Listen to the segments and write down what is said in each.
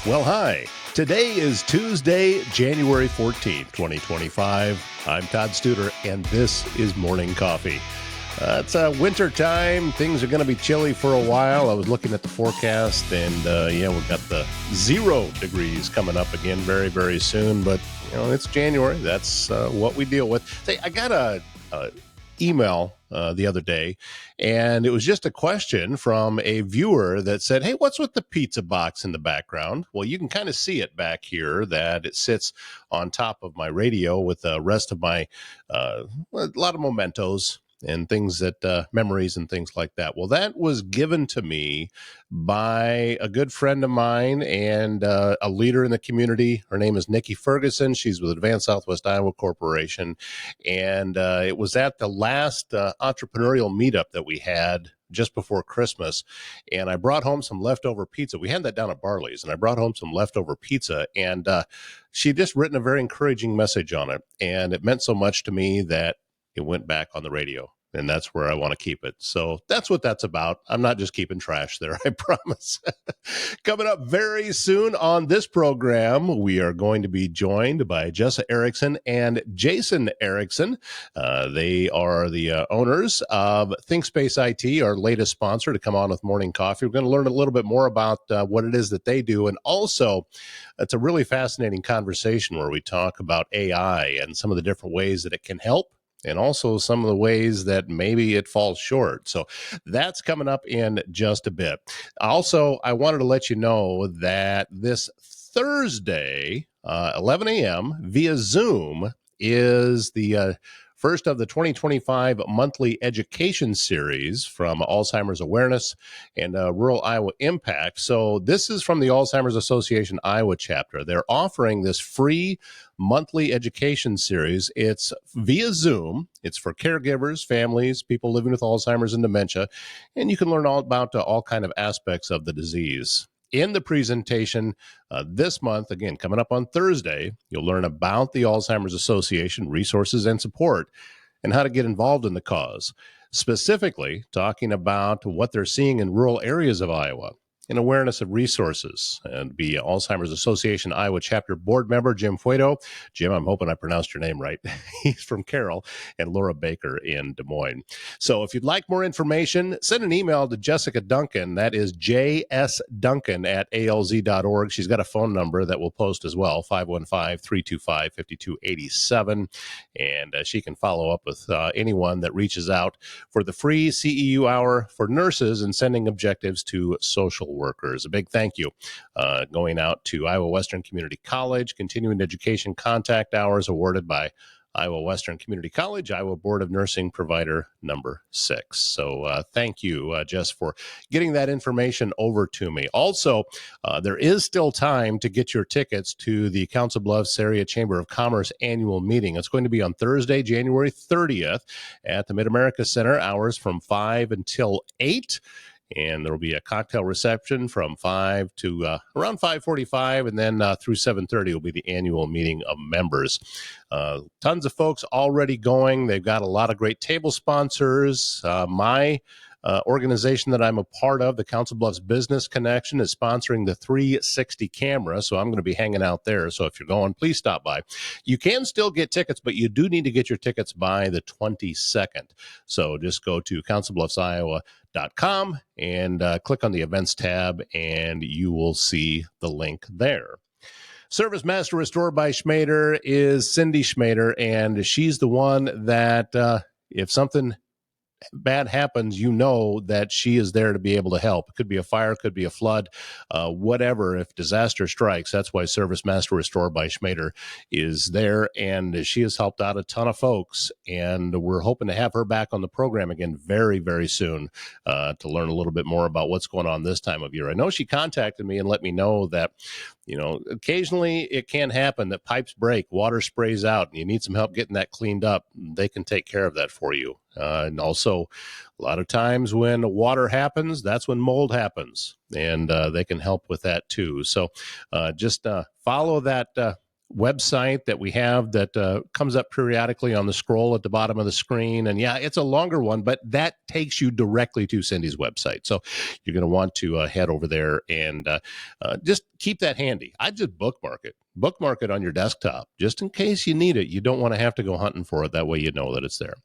Well, hi. Today is Tuesday, January 14th, 2025. I'm Todd Studer, and this is Morning Coffee. It's winter time. Things are going to be chilly for a while. I was looking at the forecast, and we've got the 0 degrees coming up again very, very soon. But, it's January. That's what we deal with. Say, I got a email the other day, and it was just a question from a viewer that said, hey, what's with the pizza box in the background? Well, you can kind of see it back here, that it sits on top of my radio with the rest of my a lot of mementos and things that memories and things like that. Well, that was given to me by a good friend of mine and a leader in the community. Her name is Nikki Ferguson. She's with Advanced Southwest Iowa Corporation. And it was at the last entrepreneurial meetup that we had just before Christmas. And I brought home some leftover pizza. We had that down at Barley's, and I brought home some leftover pizza. And she just written a very encouraging message on it. And it meant so much to me that it went back on the radio, and that's where I want to keep it. So that's what that's about. I'm not just keeping trash there, I promise. Coming up very soon on this program, we are going to be joined by Jessa Erickson and Jason Erickson. They are the owners of ThinkSpace IT, our latest sponsor to come on with Morning Coffee. We're going to learn a little bit more about what it is that they do. And also, it's a really fascinating conversation where we talk about AI and some of the different ways that it can help, and also some of the ways that maybe it falls short. So that's coming up in just a bit. Also, I wanted to let you know that this Thursday, 11 a.m. via Zoom is the first of the 2025 monthly education series from Alzheimer's Awareness and Rural Iowa Impact. So this is from the Alzheimer's Association Iowa chapter. They're offering this free monthly education series. It's via Zoom. It's for caregivers, families, people living with Alzheimer's and dementia, and you can learn all about all kind of aspects of the disease. In the presentation this month, again, coming up on Thursday, you'll learn about the Alzheimer's Association resources and support and how to get involved in the cause, specifically talking about what they're seeing in rural areas of Iowa and awareness of resources. And be Alzheimer's Association Iowa chapter board member Jim Fuedo. Jim, I'm hoping I pronounced your name right. He's from Carroll, and Laura Baker in Des Moines. So if you'd like more information, send an email to Jessica Duncan. That is jsduncan at alz.org. She's got a phone number that we'll post as well, 515-325-5287. And she can follow up with anyone that reaches out for the free CEU hour for nurses and sending objectives to social workers. A big thank you going out to Iowa Western Community College, continuing education contact hours awarded by Iowa Western Community College, Iowa Board of Nursing Provider number 6. So thank you, Jess, for getting that information over to me. Also, there is still time to get your tickets to the Council Bluffs Area Chamber of Commerce annual meeting. It's going to be on Thursday, January 30th at the Mid-America Center, hours from 5 until 8. And there will be a cocktail reception from 5 to around 5:45, and then through 7:30 will be the annual meeting of members. Tons of folks already going. They've got a lot of great table sponsors. My organization that I'm a part of, the Council Bluffs Business Connection, is sponsoring the 360 camera, so I'm going to be hanging out there. So if you're going, please stop by. You can still get tickets, but you do need to get your tickets by the 22nd. So just go to councilbluffsiowa.com and click on the events tab, and you will see the link there. Service Master Restored by Schmader is Cindy Schmader, and she's the one that if something bad happens, you know that she is there to be able to help. It could be a fire, could be a flood, whatever. If disaster strikes, that's why Service Master Restored by Schmader is there, and she has helped out a ton of folks, and we're hoping to have her back on the program again very, very soon to learn a little bit more about what's going on this time of year. I know she contacted me and let me know that occasionally it can happen that pipes break, water sprays out, and you need some help getting that cleaned up. They can take care of that for you. And also, a lot of times when water happens, that's when mold happens, and they can help with that too. So just follow that website that we have that comes up periodically on the scroll at the bottom of the screen. And yeah, it's a longer one, but that takes you directly to Cindy's website. So you're going to want to head over there and just keep that handy. I just bookmark it on your desktop just in case you need it. You don't want to have to go hunting for it. That way you know that it's there.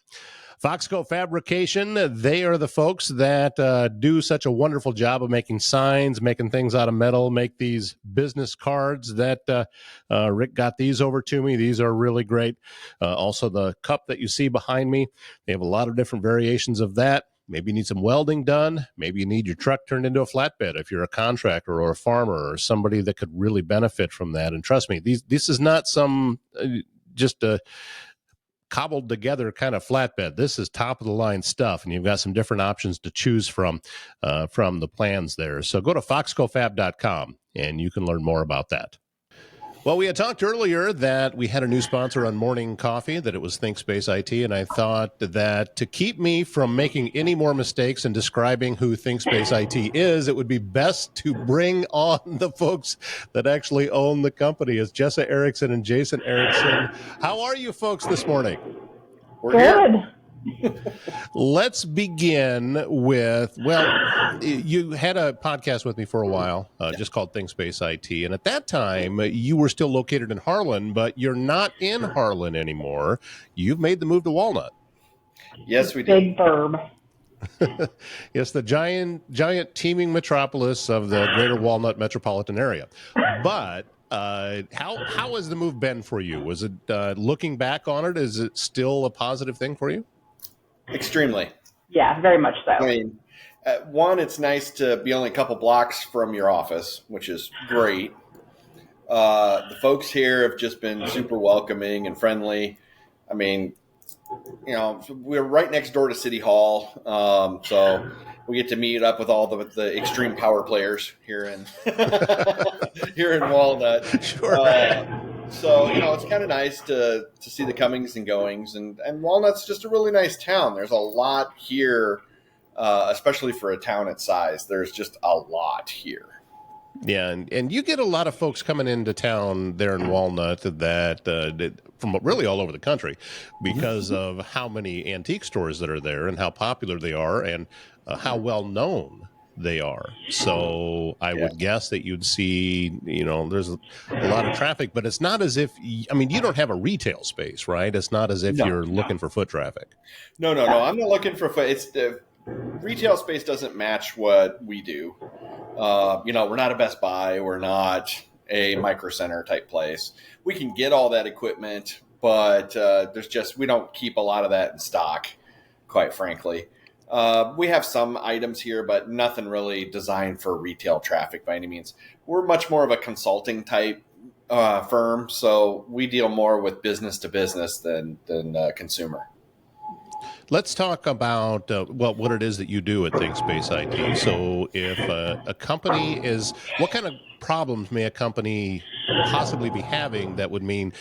Foxco Fabrication, they are the folks that do such a wonderful job of making signs, making things out of metal, make these business cards that Rick got these over to me. These are really great. Also, the cup that you see behind me, they have a lot of different variations of that. Maybe you need some welding done. Maybe you need your truck turned into a flatbed if you're a contractor or a farmer or somebody that could really benefit from that. And trust me, this is not some just a cobbled together kind of flatbed. This is top of the line stuff, and you've got some different options to choose from the plans there. So go to foxcofab.com and you can learn more about that. Well, we had talked earlier that we had a new sponsor on Morning Coffee, that it was ThinkSpace IT, and I thought that to keep me from making any more mistakes in describing who ThinkSpace IT is, it would be best to bring on the folks that actually own the company. It's Jessa Erickson and Jason Erickson. How are you folks this morning? We're good. Let's begin with, well, you had a podcast with me for a while, just called ThinkSpace IT. And at that time, you were still located in Harlan, but you're not in Harlan anymore. You've made the move to Walnut. Yes, we did. Big verb. Yes, the giant teeming metropolis of the greater Walnut metropolitan area. But how has the move been for you? Was it, looking back on it, is it still a positive thing for you? Extremely. Yeah, very much so. I mean, one, it's nice to be only a couple blocks from your office, which is great. The folks here have just been super welcoming and friendly. I mean, you know, we're right next door to City Hall, so we get to meet up with all the extreme power players here in here in Walnut. Sure. So, you know, it's kind of nice to see the comings and goings, and Walnut's just a really nice town. There's a lot here, especially for a town its size. There's just a lot here. Yeah, and you get a lot of folks coming into town there in Walnut that from really all over the country because of how many antique stores that are there and how popular they are and how well known they are. So I would guess that you'd see, you know, there's a lot of traffic, but it's not as if, I mean, you don't have a retail space, right? It's not as if you're looking for foot traffic. No. I'm not looking for foot. It's the retail space doesn't match what we do. You know, we're not a Best Buy. We're not a Micro Center type place. We can get all that equipment, but we don't keep a lot of that in stock, quite frankly. We have some items here, but nothing really designed for retail traffic by any means. We're much more of a consulting type firm, so we deal more with business to business than consumer. Let's talk about, what it is that you do at ThinkSpace IT. So if a company what kind of problems may a company possibly be having that would mean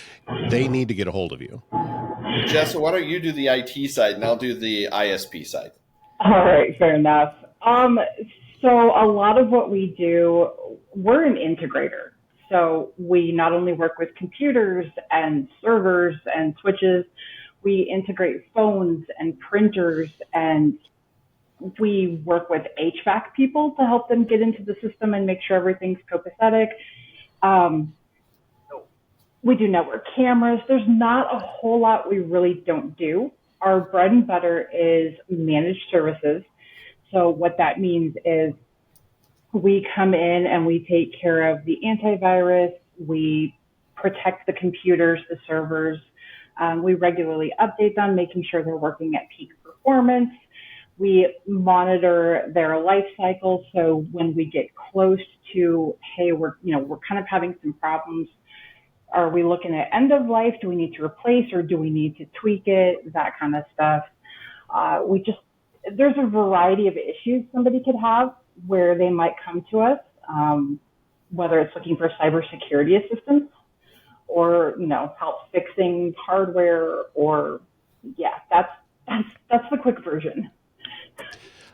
they need to get a hold of you? Jessa, why don't you do the IT side and I'll do the ISP side? All right, fair enough. So a lot of what we do, we're an integrator. So we not only work with computers and servers and switches, we integrate phones and printers, and we work with HVAC people to help them get into the system and make sure everything's copacetic. We do network cameras. There's not a whole lot we really don't do. Our bread and butter is managed services. So what that means is we come in and we take care of the antivirus. We protect the computers, the servers. We regularly update them, making sure they're working at peak performance. We monitor their life cycle. So when we get close to, hey, we're kind of having some problems. Are we looking at end of life? Do we need to replace or do we need to tweak it? That kind of stuff. There's a variety of issues somebody could have where they might come to us, whether it's looking for cybersecurity assistance or, help fixing hardware that's the quick version.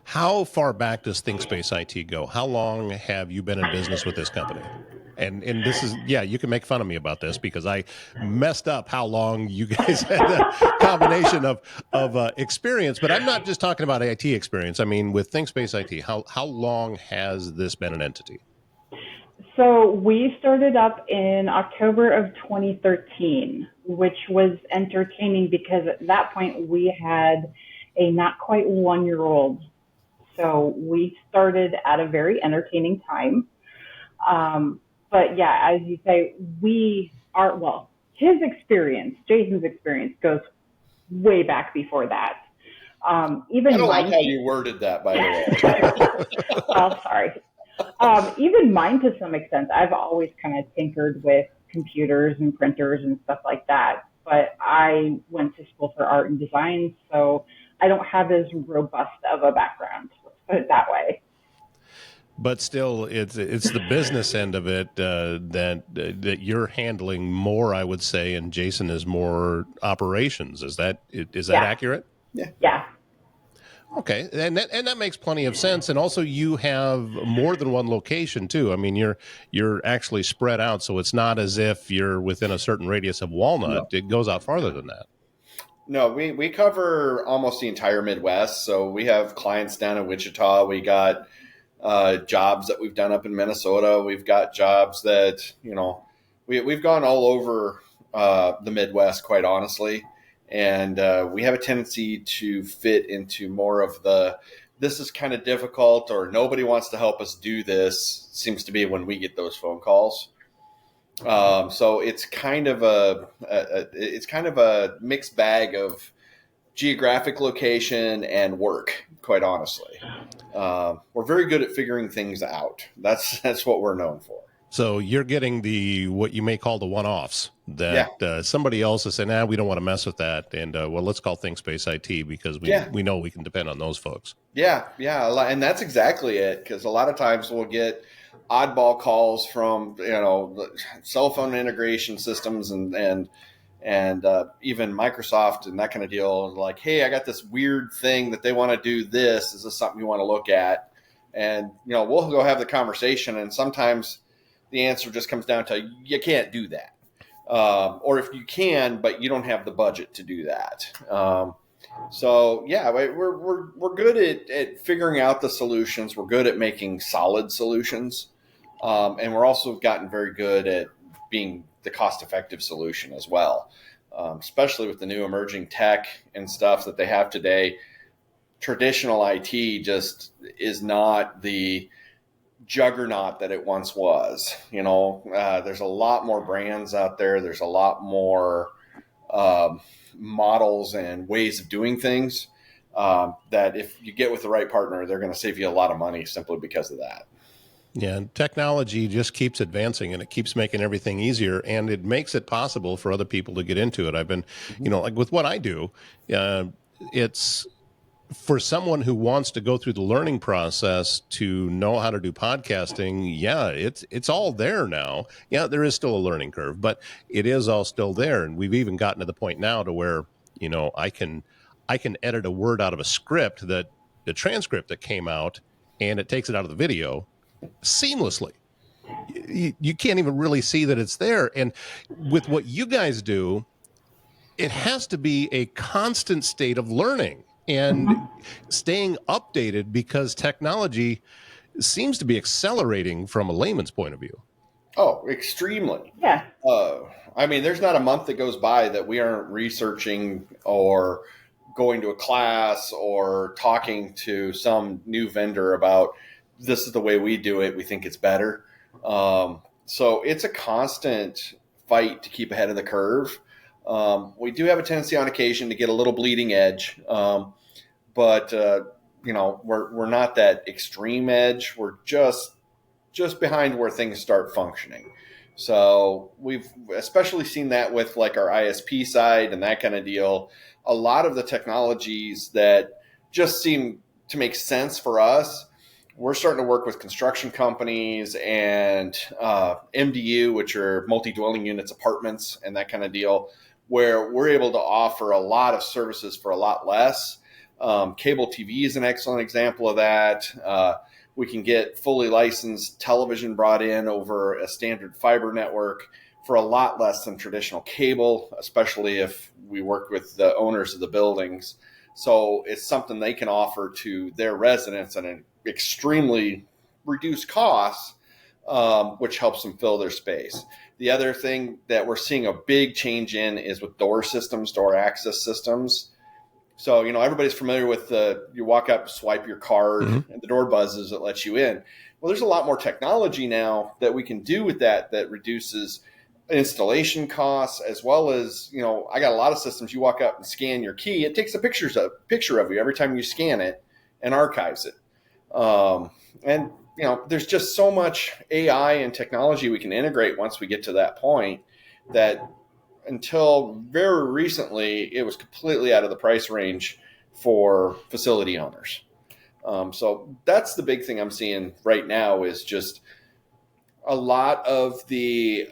How far back does ThinkSpace IT go? How long have you been in business with this company? And this is, yeah, you can make fun of me about this because I messed up how long you guys had a combination of experience. But I'm not just talking about IT experience. I mean, with ThinkSpace IT, how long has this been an entity? So we started up in October of 2013, which was entertaining because at that point we had a not quite 1-year-old. So we started at a very entertaining time. But yeah, as you say, his experience, Jason's experience goes way back before that. Even I don't mine, like how you worded that, by the way. oh, sorry. Even mine to some extent, I've always kind of tinkered with computers and printers and stuff like that. But I went to school for art and design, so I don't have as robust of a background. Let's put it that way. But still, it's the business end of it that you're handling more, I would say, and Jason is more operations. Is that accurate? Yeah. Okay, and that makes plenty of sense. And also, you have more than one location too. I mean, you're actually spread out, so it's not as if you're within a certain radius of Walnut. No. It goes out farther than that. No, we cover almost the entire Midwest. So we have clients down in Wichita. We got jobs that we've done up in Minnesota. We've got jobs that, we've gone all over the Midwest, quite honestly. And we have a tendency to fit into more of this is kind of difficult, or nobody wants to help us do this, seems to be when we get those phone calls. So it's kind of a mixed bag of geographic location and work, quite honestly. We're very good at figuring things out. That's what we're known for. So you're getting what you may call the one-offs that somebody else is saying, we don't want to mess with that. And let's call ThinkSpace IT because we know we can depend on those folks. Yeah. And that's exactly it. Because a lot of times we'll get oddball calls from, cell phone integration systems and even Microsoft and that kind of deal. Like, hey, I got this weird thing that they want to do this. Is this something you want to look at? And, we'll go have the conversation. And sometimes the answer just comes down to you can't do that. Or if you can, but you don't have the budget to do that. We're good at figuring out the solutions. We're good at making solid solutions. And we're also gotten very good at being the cost-effective solution as well, especially with the new emerging tech and stuff that they have today. Traditional IT just is not the juggernaut that it once was. There's a lot more brands out there. There's a lot more models and ways of doing things that if you get with the right partner, they're going to save you a lot of money simply because of that. Yeah, and technology just keeps advancing and it keeps making everything easier and it makes it possible for other people to get into it. I've been, like with what I do, it's for someone who wants to go through the learning process to know how to do podcasting. Yeah, it's all there now. Yeah, there is still a learning curve, but it is all still there. And we've even gotten to the point now to where, I can edit a word out of a script the transcript that came out and it takes it out of the video seamlessly. You can't even really see that it's there. And with what you guys do, it has to be a constant state of learning and staying updated because technology seems to be accelerating from a layman's point of view. Oh, extremely. Yeah. There's not a month that goes by that we aren't researching or going to a class or talking to some new vendor about this is the way we do it. We think it's better. So it's a constant fight to keep ahead of the curve. We do have a tendency on occasion to get a little bleeding edge. But we're not that extreme edge. We're just behind where things start functioning. So we've especially seen that with like our ISP side and that kind of deal. A lot of the technologies that just seem to make sense for us, we're starting to work with construction companies and MDU, which are multi-dwelling units, apartments, and that kind of deal, where we're able to offer a lot of services for a lot less. Cable TV is an excellent example of that. We can get fully licensed television brought in over a standard fiber network for a lot less than traditional cable, especially if we work with the owners of the buildings. So it's something they can offer to their residents at an extremely reduced cost, which helps them fill their space. The other thing that we're seeing a big change in is with door systems, door access systems. So, everybody's familiar with you walk up, swipe your card, and the door buzzes, it lets you in. Well, there's a lot more technology now that we can do with that reduces installation costs, as well as, I got a lot of systems. You walk up and scan your key. It takes a picture of you every time you scan it and archives it. And, there's just so much AI and technology we can integrate once we get to that point that until very recently, it was completely out of the price range for facility owners. So that's the big thing I'm seeing right now is just a lot of the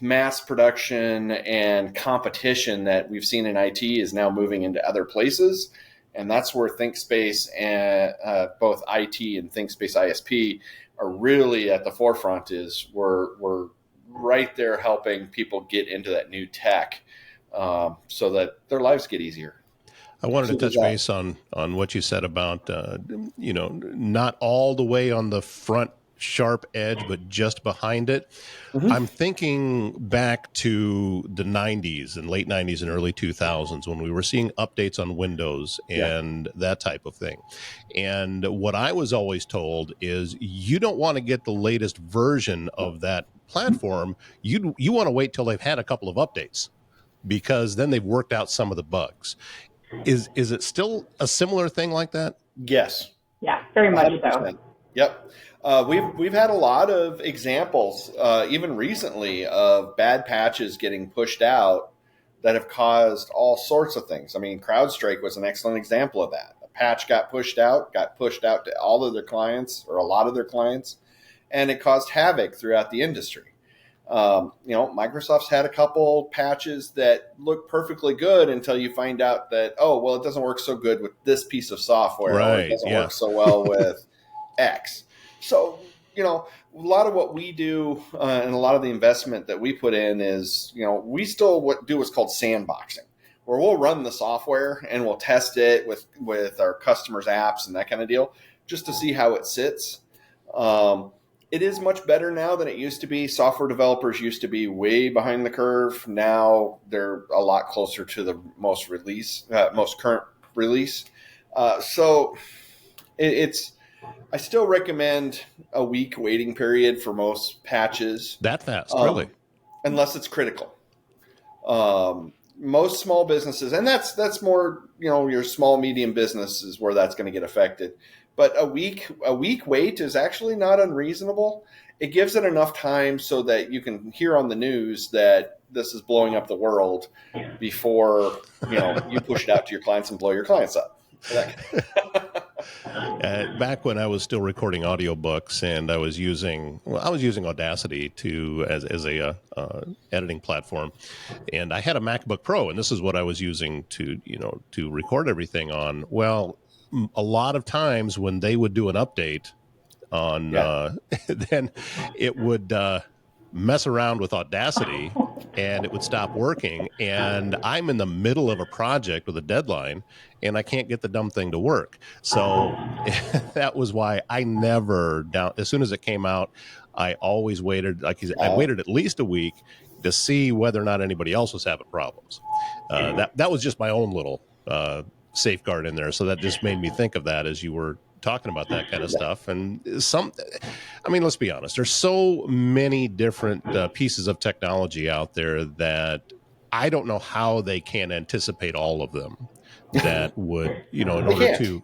mass production and competition that we've seen in IT is now moving into other places. And that's where ThinkSpace and both IT and ThinkSpace ISP are really at the forefront. Is we're right there helping people get into that new tech so that their lives get easier. I wanted to touch base on what you said about, not all the way on the front sharp edge, but just behind it. I'm thinking back to the 90s and late 90s and early 2000s when we were seeing updates on Windows and that type of thing. And what I was always told is you don't want to get the latest version of that platform. You want to wait till they've had a couple of updates, because then they've worked out some of the bugs. Is it still a similar thing like that? Yes. Yeah, very much 100%. so. Yep. We've had a lot of examples, even recently, of bad patches getting pushed out that have caused all sorts of things. I mean, CrowdStrike was an excellent example of that. A patch got pushed out to all of their clients or a lot of their clients, and it caused havoc throughout the industry. Microsoft's had a couple patches that look perfectly good until you find out that, it doesn't work so good with this piece of software. Right, or it doesn't work so well with X. So, a lot of what we do and a lot of the investment that we put in is, we still do what's called sandboxing, where we'll run the software and we'll test it with our customers' apps and that kind of deal, just to see how it sits. It is much better now than it used to be. Software developers used to be way behind the curve. Now they're a lot closer to the most current release. So it's. I still recommend a week waiting period for most patches. That fast, really? Unless it's critical. Most small businesses, and that's more, your small, medium businesses where that's going to get affected. But a week wait is actually not unreasonable. It gives it enough time so that you can hear on the news that this is blowing up the world before, you push it out to your clients and blow your clients up. Back when I was still recording audiobooks, and I was using Audacity as a editing platform, and I had a MacBook Pro, and this is what I was using to record everything on. Well, a lot of times when they would do an update on, then it would mess around with Audacity and it would stop working. And I'm in the middle of a project with a deadline and I can't get the dumb thing to work. So that was why I never as soon as it came out, I always waited. I waited at least a week to see whether or not anybody else was having problems. That was just my own little safeguard in there. So that just made me think of that as you were talking about that kind of stuff. And let's be honest, there's so many different pieces of technology out there that I don't know how they can anticipate all of them that would, in order to,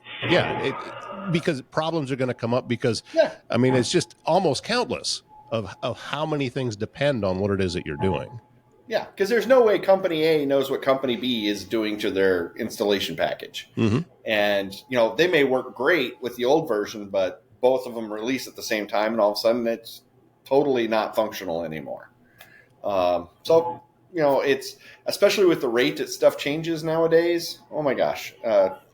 because problems are going to come up because, it's just almost countless of how many things depend on what it is that you're doing. Yeah, because there's no way Company A knows what Company B is doing to their installation package. Mm-hmm. And, they may work great with the old version, but both of them release at the same time, and all of a sudden it's totally not functional anymore. It's, especially with the rate that stuff changes nowadays, oh my gosh,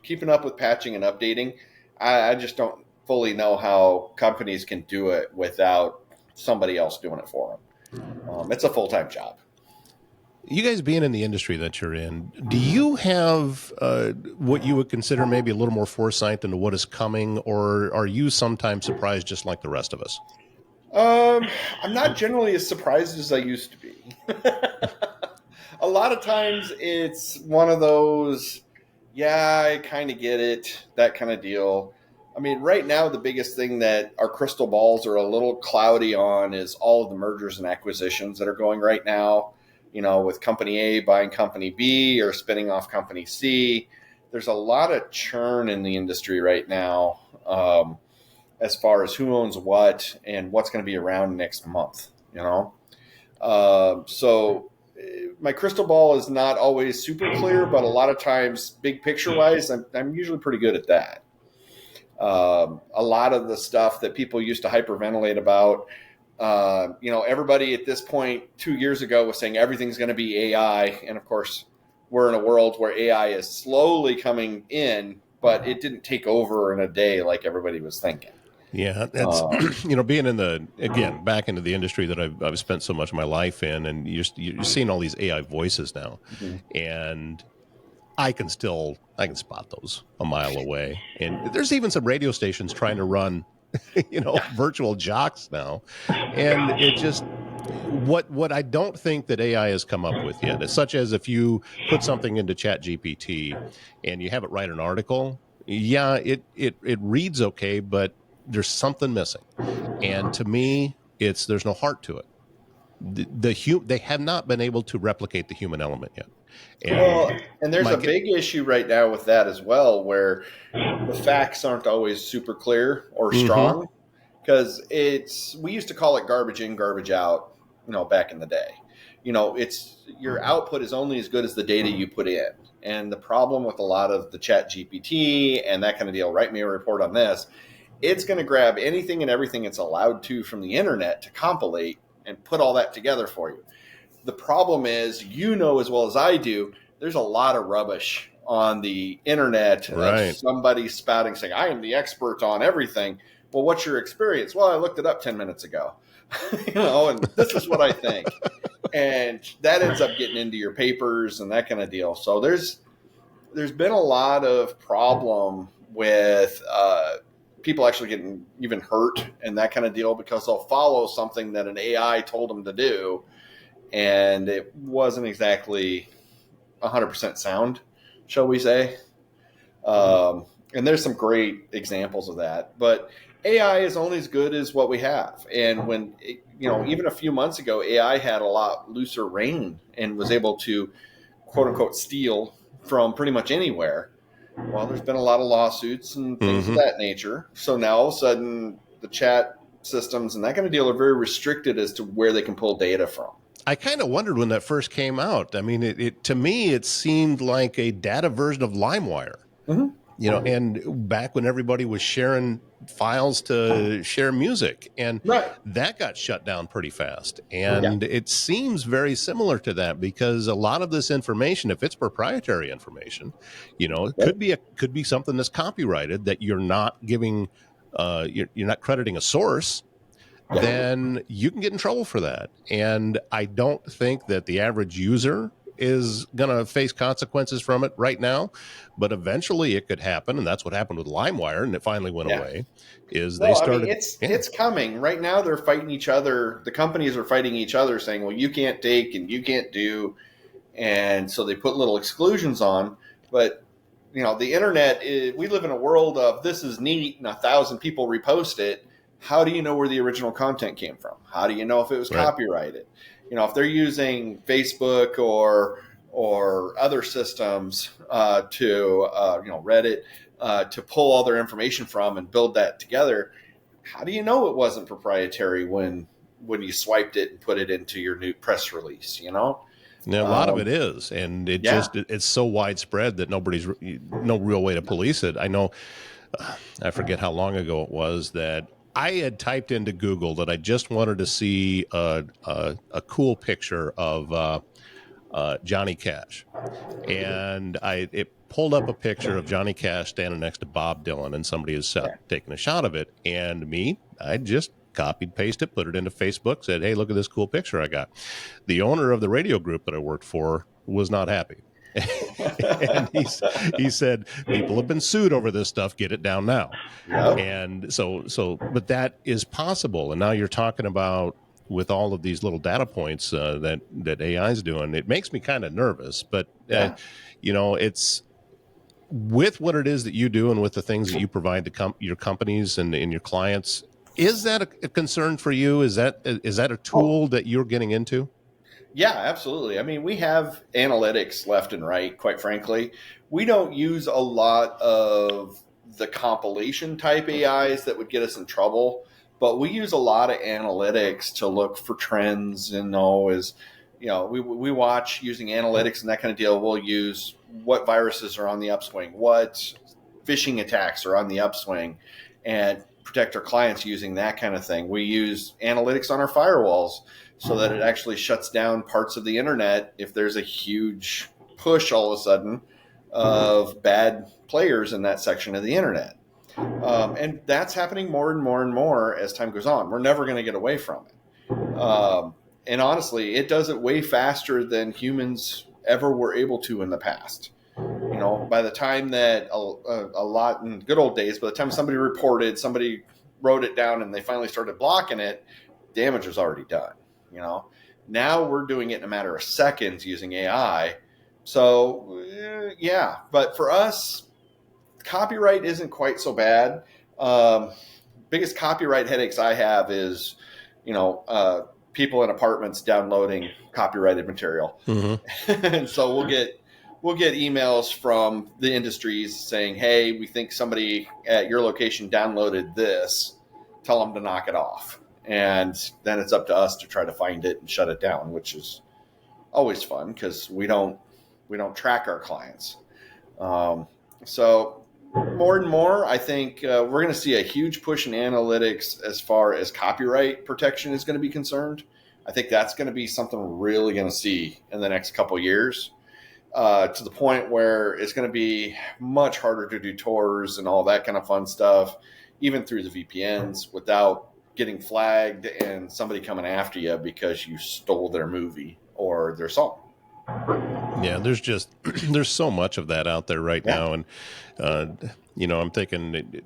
keeping up with patching and updating, I just don't fully know how companies can do it without somebody else doing it for them. It's a full-time job. You guys being in the industry that you're in, do you have what you would consider maybe a little more foresight into what is coming, or are you sometimes surprised just like the rest of us? I'm not generally as surprised as I used to be. A lot of times it's one of those, yeah, I kind of get it, that kind of deal. I mean, right now, the biggest thing that our crystal balls are a little cloudy on is all of the mergers and acquisitions that are going right now. You know, with company A buying company B or spinning off company C. There's a lot of churn in the industry right now, as far as who owns what and what's going to be around next month, you know? So my crystal ball is not always super clear, but a lot of times, big picture wise, I'm usually pretty good at that. A lot of the stuff that people used to hyperventilate about, everybody at this point 2 years ago was saying everything's going to be AI. And of course, we're in a world where AI is slowly coming in, but it didn't take over in a day like everybody was thinking. Yeah, that's being back into the industry that I've spent so much of my life in, and you're seeing all these AI voices now, and I can spot those a mile away. And there's even some radio stations trying to run, virtual jocks now, and it just what I don't think that AI has come up with yet is such as if you put something into Chat GPT and you have it write an article, yeah, it reads okay, but there's something missing, and to me, there's no heart to it. They have not been able to replicate the human element yet. And there's a big issue right now with that as well, where the facts aren't always super clear or strong, because we used to call it garbage in, garbage out, back in the day. It's your output is only as good as the data you put in. And the problem with a lot of the Chat GPT and that kind of deal, write me a report on this, it's going to grab anything and everything it's allowed to from the internet to compilate and put all that together for you. The problem is, as well as I do, there's a lot of rubbish on the internet. Right. Somebody spouting saying, I am the expert on everything. Well, what's your experience? Well, I looked it up 10 minutes ago, and this is what I think. And that ends up getting into your papers and that kind of deal. So there's been a lot of problem with people actually getting even hurt and that kind of deal because they'll follow something that an AI told them to do, and it wasn't exactly 100% sound, shall we say. And there's some great examples of that. But AI is only as good as what we have. And when, even a few months ago, AI had a lot looser rein and was able to, quote unquote, steal from pretty much anywhere. Well, there's been a lot of lawsuits and things of that nature. So now all of a sudden the chat systems and that kind of deal are very restricted as to where they can pull data from. I kind of wondered when that first came out. I mean, to me, it seemed like a data version of LimeWire. And back when everybody was sharing files to share music, and that got shut down pretty fast. And it seems very similar to that because a lot of this information, if it's proprietary information, it could be something that's copyrighted that you're not giving, you're not crediting a source. Then you can get in trouble for that. And I don't think that the average user is going to face consequences from it right now, but eventually it could happen. And that's what happened with LimeWire, and it finally went away. It's coming right now. They're fighting each other. The companies are fighting each other saying, well, you can't take and you can't do. And so they put little exclusions on, but the internet we live in a world of this is neat and 1,000 people repost it. How do you know where the original content came from? How do you know if it was copyrighted? If they're using Facebook or other systems to Reddit to pull all their information from and build that together, how do you know it wasn't proprietary when you swiped it and put it into your new press release? Now, a lot of it is, and it's so widespread that no real way to police it. I know, I forget how long ago it was that I had typed into Google that I just wanted to see a cool picture of Johnny Cash. And it pulled up a picture of Johnny Cash standing next to Bob Dylan, and somebody is taking a shot of it. And I just copied, pasted, put it into Facebook, said, hey, look at this cool picture I got. The owner of the radio group that I worked for was not happy. And he said, people have been sued over this stuff. Get it down now. Yep. And but that is possible. And now you're talking about, with all of these little data points that AI is doing, it makes me kind of nervous. But, it's with what it is that you do and with the things that you provide to your companies and your clients. Is that a concern for you? Is that a tool that you're getting into? Yeah, absolutely. I mean, we have analytics left and right, quite frankly. We don't use a lot of the compilation type AIs that would get us in trouble, but we use a lot of analytics to look for trends and we watch using analytics and that kind of deal. We'll use what viruses are on the upswing, what phishing attacks are on the upswing, and protect our clients using that kind of thing. We use analytics on our firewalls so that it actually shuts down parts of the internet if there's a huge push all of a sudden of bad players in that section of the internet. And that's happening more and more and more as time goes on. We're never going to get away from it. And honestly, it does it way faster than humans ever were able to in the past. By the time that a lot in good old days, by the time somebody wrote it down and they finally started blocking it, damage was already done. Now we're doing it in a matter of seconds using AI. So but for us, copyright isn't quite so bad. Biggest copyright headaches I have is, people in apartments downloading copyrighted material. Mm-hmm. And so we'll get emails from the industries saying, hey, we think somebody at your location downloaded this. Tell them to knock it off. And then it's up to us to try to find it and shut it down, which is always fun because we don't track our clients. So more and more, I think we're going to see a huge push in analytics as far as copyright protection is going to be concerned. I think that's going to be something we're really going to see in the next couple of years, to the point where it's going to be much harder to do tours and all that kind of fun stuff, even through the VPNs, without getting flagged and somebody coming after you because you stole their movie or their song. Yeah, there's so much of that out there right now. And, I'm thinking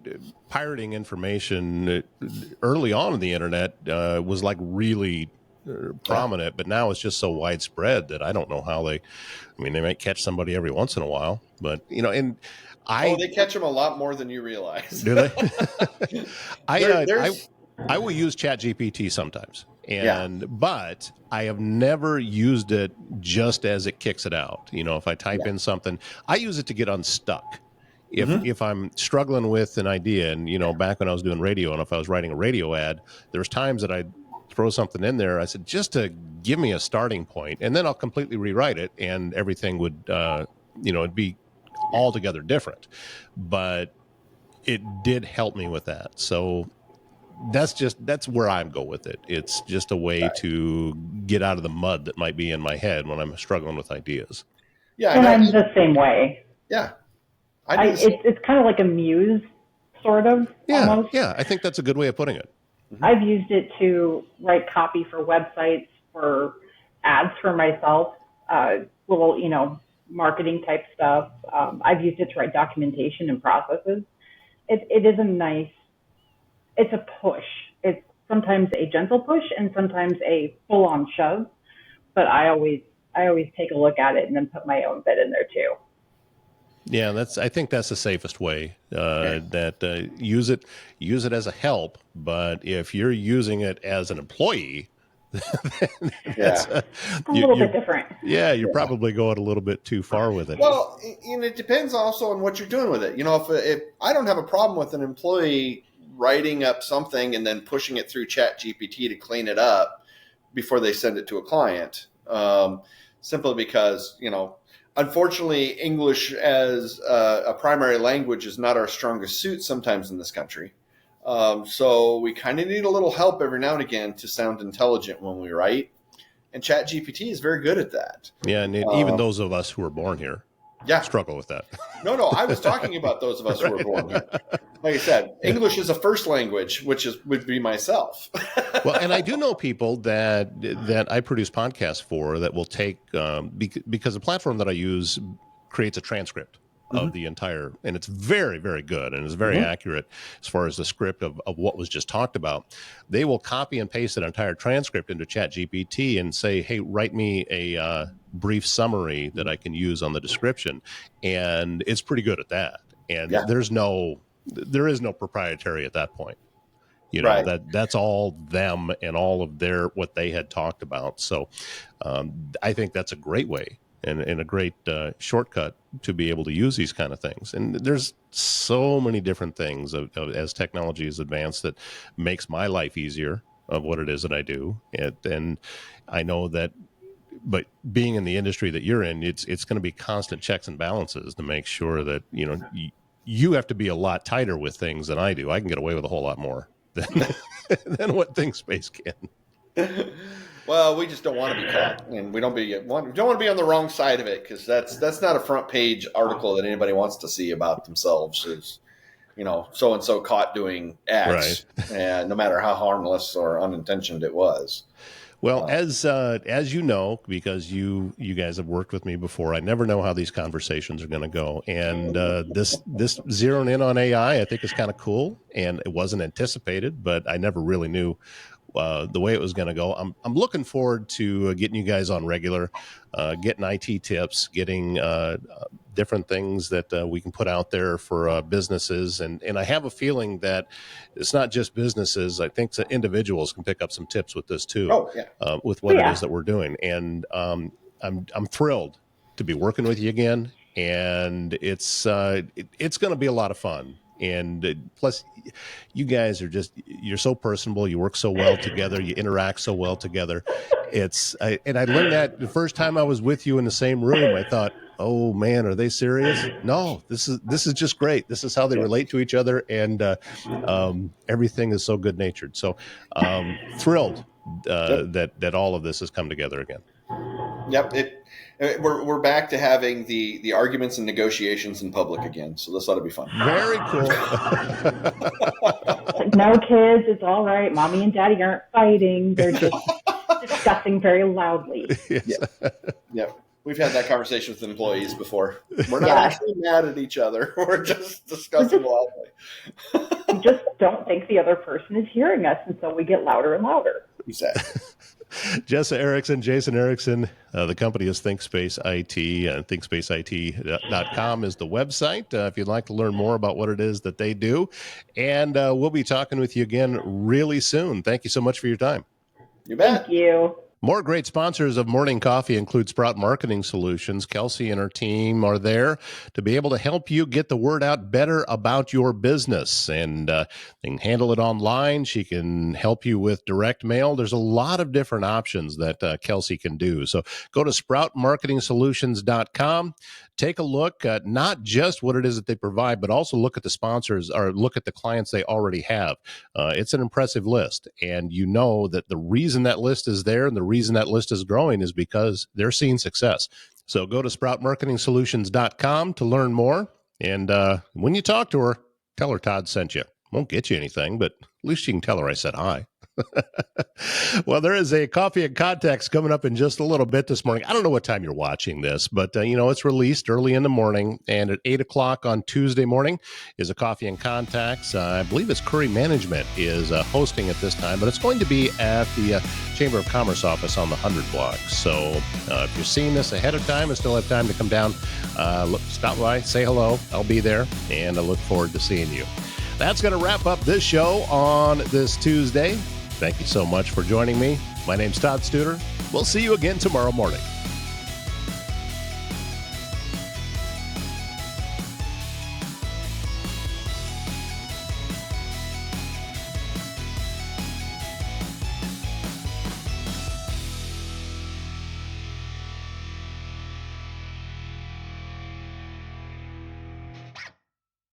pirating information early on in the internet was like really prominent, but now it's just so widespread that I don't know how they might catch somebody every once in a while, but, and they catch them a lot more than you realize. Do they? I will use ChatGPT sometimes. But I have never used it just as it kicks it out. If I type in something, I use it to get unstuck. If I'm struggling with an idea, and back when I was doing radio, and if I was writing a radio ad, there's times that I'd throw something in there. I said, just to give me a starting point, and then I'll completely rewrite it, and everything would, it'd be altogether different. But it did help me with that. So that's where I'm going with it. It's just a way to get out of the mud that might be in my head when I'm struggling with ideas. Yeah, and I'm the same way. Yeah, it's kind of like a muse, sort of. Yeah, almost. Yeah. I think that's a good way of putting it. Mm-hmm. I've used it to write copy for websites, for ads for myself, little marketing type stuff. I've used it to write documentation and processes. It is it's a push. It's sometimes a gentle push and sometimes a full on shove, but I always take a look at it and then put my own bit in there too. Yeah, I think that's the safest way. That use it as a help, but if you're using it as an employee, it's a little bit different. Yeah, you're probably going a little bit too far with it. Well, it depends also on what you're doing with it. If I don't have a problem with an employee writing up something and then pushing it through ChatGPT to clean it up before they send it to a client, simply because, unfortunately, English as a primary language is not our strongest suit sometimes in this country. So we kind of need a little help every now and again to sound intelligent when we write. And ChatGPT is very good at that. Yeah, and even those of us who were born here struggle with that. No, I was talking about those of us who were born here. Like I said, English is a first language, would be myself. Well, and I do know people that I produce podcasts for that will take, because the platform that I use creates a transcript of the entire, and it's very, very good, and it's very accurate as far as the script of what was just talked about. They will copy and paste an entire transcript into ChatGPT and say, hey, write me a brief summary that I can use on the description. And it's pretty good at that. And there is no proprietary at that point. You know, that's all them and all of what they had talked about. So I think that's a great way and a great shortcut to be able to use these kind of things. And there's so many different things as technology has advanced that makes my life easier of what it is that I do. And I know that, but being in the industry that you're in, it's going to be constant checks and balances to make sure that, you know, you have to be a lot tighter with things than I do. I can get away with a whole lot more than what ThinkSpace can. Well, we just don't want to be caught, and we don't want to be on the wrong side of it, because that's not a front page article that anybody wants to see about themselves. Is, you know, so and so caught doing X, and no matter how harmless or unintentional it was. Well, as you know, because you guys have worked with me before, I never know how these conversations are going to go. And this zeroing in on AI, I think is kind of cool, and it wasn't anticipated, but I never really knew the way it was going to go. I'm looking forward to getting you guys on regular, getting IT tips, getting different things that we can put out there for businesses. And I have a feeling that it's not just businesses. I think that individuals can pick up some tips with this too, with what it is that we're doing. And I'm thrilled to be working with you again. And it's going to be a lot of fun. And plus, you guys you're so personable. You work so well together. You interact so well together. I learned that the first time I was with you in the same room. I thought, oh man, are they serious? No, this is just great. This is how they relate to each other, and everything is so good natured. So thrilled that all of this has come together again. Yep. We're back to having the arguments and negotiations in public again. So this ought to be fun. Very cool. No, kids, it's all right. Mommy and Daddy aren't fighting. They're just discussing very loudly. Yes. Yep. We've had that conversation with employees before. We're not actually mad at each other. We're just discussing loudly. We just don't think the other person is hearing us, and so we get louder and louder. Exactly. Jessa Erickson, Jason Erickson, the company is ThinkSpace IT, and ThinkSpaceIT.com is the website if you'd like to learn more about what it is that they do. And we'll be talking with you again really soon. Thank you so much for your time. You bet. Thank you. More great sponsors of Morning Coffee include Sprout Marketing Solutions. Kelsey and her team are there to be able to help you get the word out better about your business. And they can handle it online. She can help you with direct mail. There's a lot of different options that Kelsey can do. So go to SproutMarketingSolutions.com. Take a look at not just what it is that they provide, but also look at the sponsors or look at the clients they already have. It's an impressive list. And you know that the reason that list is there and the reason that list is growing is because they're seeing success. So go to SproutMarketingSolutions.com to learn more. And when you talk to her, tell her Todd sent you. Won't get you anything, but at least you can tell her I said hi. Well, there is a Coffee and Context coming up in just a little bit this morning. I don't know what time you're watching this, but it's released early in the morning, and at 8 o'clock on Tuesday morning is a Coffee and Contacts. I believe it's Curry Management is hosting at this time, but it's going to be at the Chamber of Commerce office on the 100 block. So if you're seeing this ahead of time and still have time to come down, stop by, say hello. I'll be there, and I look forward to seeing you. That's going to wrap up this show on this Tuesday. Thank you so much for joining me. My name's Todd Studer. We'll see you again tomorrow morning.